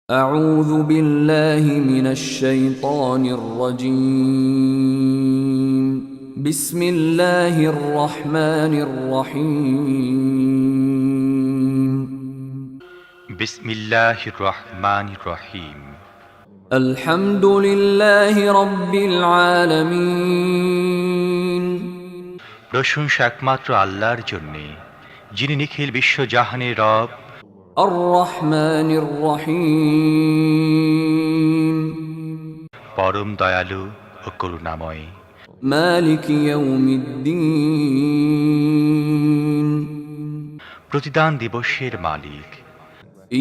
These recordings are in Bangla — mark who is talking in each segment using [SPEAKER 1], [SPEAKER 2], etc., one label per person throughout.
[SPEAKER 1] أعوذ بالله من الشيطان الرجيم بسم الله الرحمن الرحيم
[SPEAKER 2] বিসমিল্লাহির রহমানির রহিম।
[SPEAKER 1] الحمد لله رب العالمين
[SPEAKER 2] প্রশংসা একমাত্র আল্লাহর জন্যে, যিনি নিখিল বিশ্বজাহানের রব,
[SPEAKER 1] الرحمن الرحيم
[SPEAKER 2] পরম দয়ালু ও করুণাময়।
[SPEAKER 1] مالك يوم الدين
[SPEAKER 2] প্রতিদান দিবসের মালিক।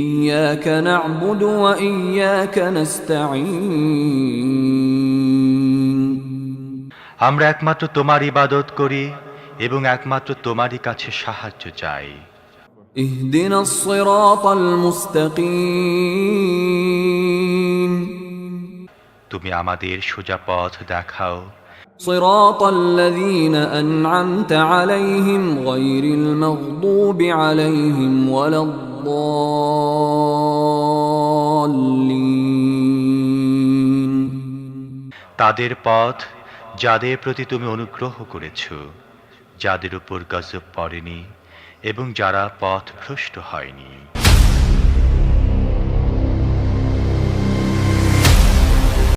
[SPEAKER 1] إياك نعبد وإياك نستعين
[SPEAKER 2] আমরা একমাত্র তোমার ইবাদত করি এবং একমাত্র তোমারই কাছে সাহায্য চাই।
[SPEAKER 1] اهدنا الصراط المستقيم
[SPEAKER 2] তুমি আমাদের সোজা পথ দেখাও,
[SPEAKER 1] صراط الذين أنعمت عليهم غير المغضوب عليهم ولا الضالين
[SPEAKER 2] তাদের পথ যাদের প্রতি তুমি অনুগ্রহ করেছ, যাদের উপর গজব পড়েনি এবং যারা পথভ্রষ্ট হয়নি।